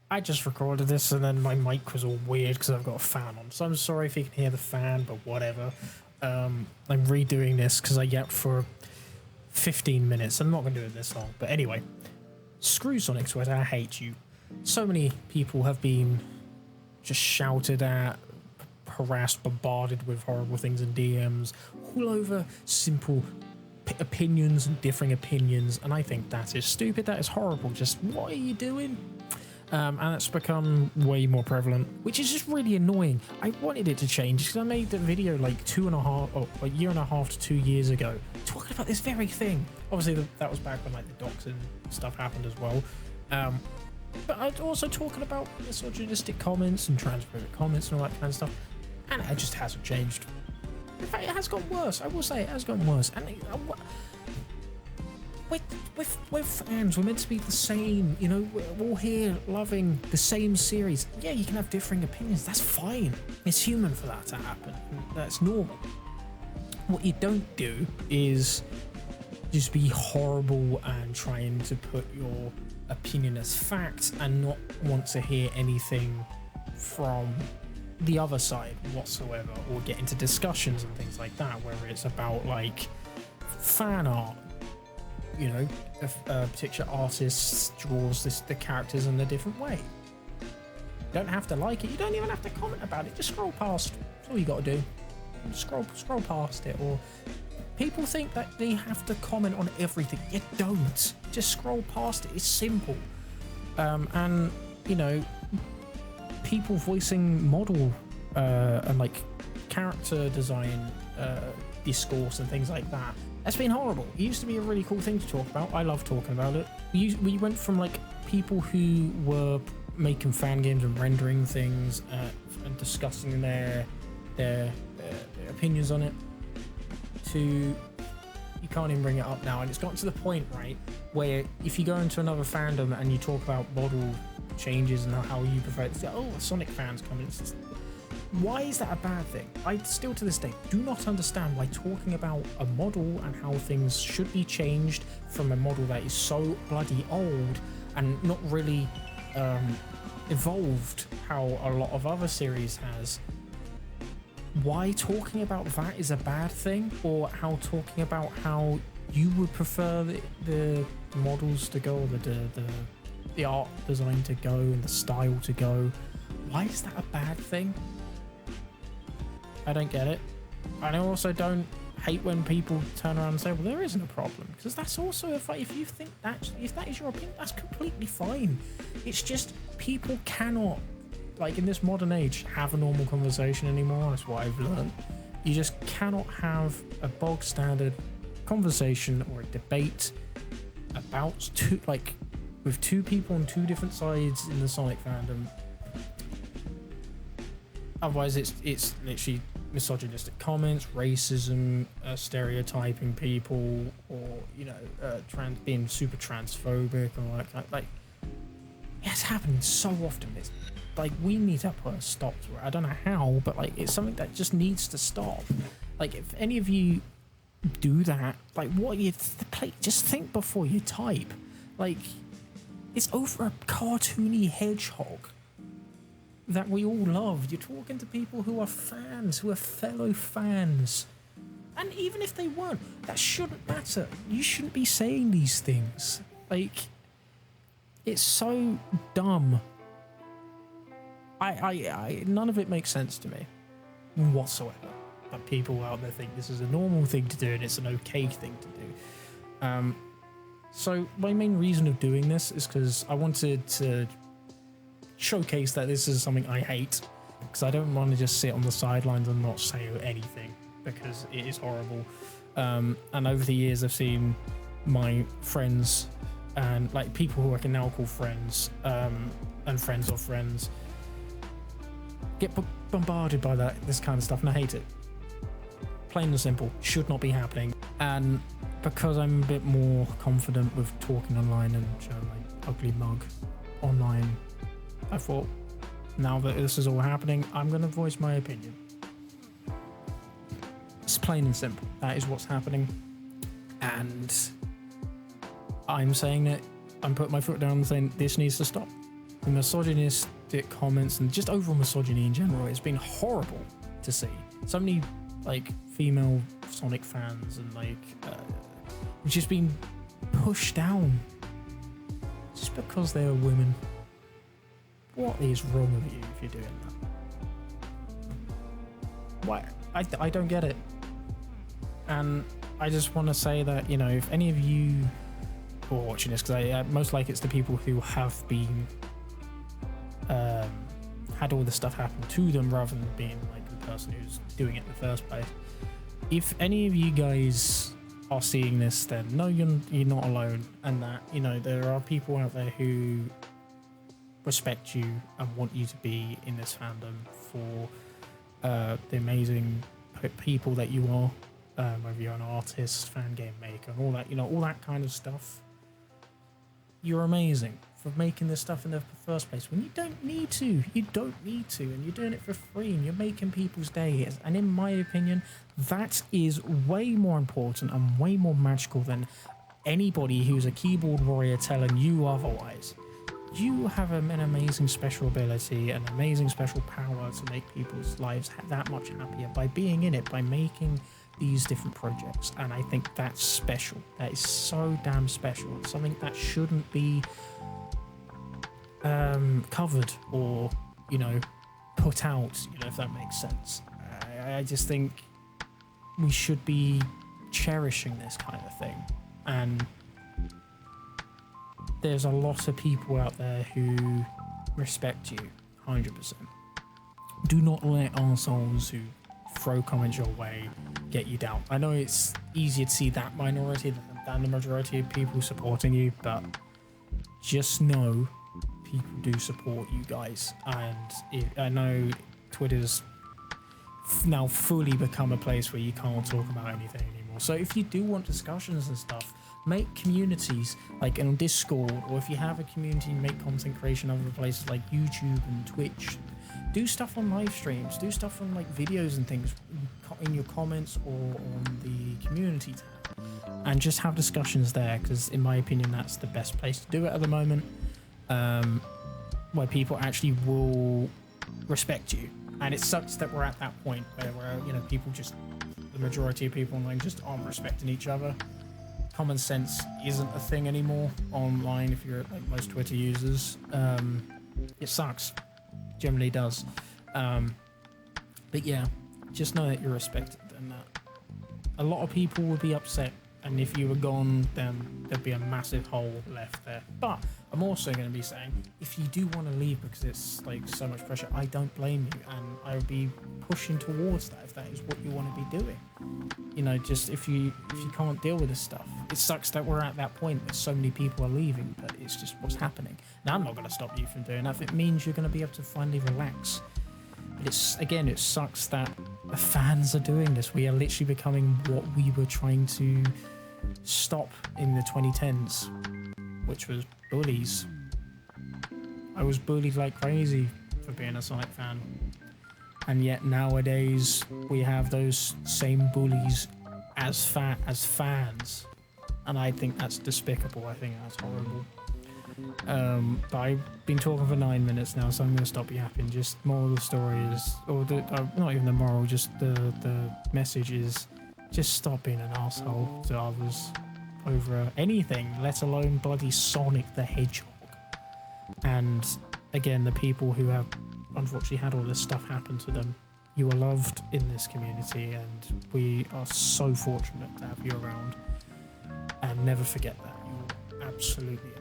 I just recorded this and then my mic was all weird because I've got a fan on. So I'm sorry if you can hear the fan, but whatever. I'm redoing this because I yapped for 15 minutes. I'm not going to do it this long. But anyway, screw Sonic Twitter. I hate you. So many people have been just shouted at, harassed, bombarded with horrible things in DMs, all over simple opinions and differing opinions. And I think that is stupid. That is horrible. Just what are you doing? And it's become way more prevalent, which is just really annoying. I wanted it to change because I made the video like a year and a half to 2 years ago talking about this very thing. Obviously that was back when like the doxing stuff happened as well. But I'd also talking about misogynistic comments and transphobic comments and all that kind of stuff, and it just hasn't changed. In fact, it has gotten worse. I will say it has gotten worse. And we're fans. We're meant to be the same. You know, we're all here loving the same series. Yeah, you can have differing opinions. That's fine. It's human for that to happen. That's normal. What you don't do is just be horrible and trying to put your opinion as fact and not want to hear anything from the other side whatsoever, or get into discussions and things like that where it's about like fan art. You know, if a particular artist draws the characters in a different way. You don't have to like it. You don't even have to comment about it. Just scroll past. That's all you got to do. Scroll past it. Or people think that they have to comment on everything. You don't. Just scroll past it. It's simple. And you know, people voicing model and like character design discourse and things like that. That's been horrible. It used to be a really cool thing to talk about. I love talking about it. We went from like people who were making fan games and rendering things and discussing their opinions on it, to you can't even bring it up now. And it's gotten to the point, right, where if you go into another fandom and you talk about model changes and how you prefer it, it's like, oh, Sonic fans come in. Why is that a bad thing? I still to this day do not understand why talking about a model and how things should be changed from a model that is so bloody old and not really evolved how a lot of other series has. Why talking about that is a bad thing, or how talking about how you would prefer the models to go, or the art design to go and the style to go. Why is that a bad thing? I don't get it. And I also don't hate when people turn around and say, well, there isn't a problem, because that's also if you think that, if that is your opinion, that's completely fine. It's just people cannot, like in this modern age, have a normal conversation anymore. That's what I've learned. You just cannot have a bog standard conversation or a debate about with two people on two different sides in the Sonic fandom. Otherwise it's literally misogynistic comments, racism, stereotyping people, or you know, being super transphobic or like it's happening so often. It's like we need to put a stop to it. I don't know how, but like it's something that just needs to stop. Like if any of you do that, like what you just think before you type. Like it's over a cartoony hedgehog that we all loved. You're talking to people who are fans, who are fellow fans. And even if they weren't, that shouldn't matter. You shouldn't be saying these things. Like, it's so dumb. I none of it makes sense to me whatsoever. But people out there think this is a normal thing to do and it's an okay thing to do. So my main reason of doing this is because I wanted to showcase that this is something I hate, because I don't want to just sit on the sidelines and not say anything, because it is horrible. And over the years I've seen my friends and like people who I can now call friends and friends of friends get bombarded by this kind of stuff, and I hate it. Plain and simple, should not be happening. And because I'm a bit more confident with talking online and showing my ugly mug online, I thought, now that this is all happening, I'm going to voice my opinion. It's plain and simple. That is what's happening. And I'm saying it. I'm putting my foot down and saying this needs to stop. the misogynistic comments and just overall misogyny in general, it's been horrible to see. So many like female Sonic fans and like it's just been pushed down just because they are women. What is wrong with you if you're doing that? Why? I don't get it. And I just want to say that, you know, if any of you who are watching this, because most likely it's the people who have been had all this stuff happen to them rather than being like the person who's doing it in the first place. If any of you guys are seeing this, then no, you're not alone, and that, you know, there are people out there who respect you and want you to be in this fandom for the amazing people that you are, whether you're an artist, fan game maker, and all that, you know, all that kind of stuff. You're amazing for making this stuff in the first place when you don't need to. You don't need to, and you're doing it for free, and you're making people's days. And in my opinion, that is way more important and way more magical than anybody who's a keyboard warrior telling you otherwise. You have an amazing special ability, an amazing special power to make people's lives that much happier by being in it, by making these different projects. And I think that's special. That is so damn special. It's something that shouldn't be covered or, you know, put out, you know, if that makes sense. I just think we should be cherishing this kind of thing. And there's a lot of people out there who respect you 100%. Do not let arseholes who throw comments your way get you down. I know it's easier to see that minority than the majority of people supporting you, but just know people do support you guys. And I know Twitter's now fully become a place where you can't talk about anything anymore. So if you do want discussions and stuff, make communities like on Discord, or if you have a community, make content creation other places like YouTube and Twitch. Do stuff on live streams, do stuff on like videos and things in your comments or on the community tab, and just have discussions there, because in my opinion that's the best place to do it at the moment, where people actually will respect you. And it sucks that we're at that point where you know, people just, the majority of people online just aren't respecting each other. Common sense isn't a thing anymore online if you're like most Twitter users. It sucks, generally does. But yeah, just know that you're respected, and that a lot of people would be upset, and if you were gone, then there'd be a massive hole left there. But I'm also going to be saying, if you do want to leave because it's like so much pressure, I don't blame you, and I would be pushing towards that if that is what you want to be doing. You know, just if you can't deal with this stuff, it sucks that we're at that point where so many people are leaving, but it's just what's happening. Now, I'm not going to stop you from doing that if it means you're going to be able to finally relax. But it's, again, it sucks that the fans are doing this. We are literally becoming what we were trying to stop in the 2010s, which was bullies. I was bullied like crazy for being a Sonic fan. And yet nowadays we have those same bullies as fans, and I think that's despicable. I think that's horrible. But I've been talking for 9 minutes now, so I'm going to stop yapping. Just moral of the story is, or not even the moral, just the message is, just stop being an asshole to others over anything, let alone bloody Sonic the Hedgehog. And again, the people who have unfortunately had all this stuff happen to them, you are loved in this community, and we are so fortunate to have you around. And never forget that. You're absolutely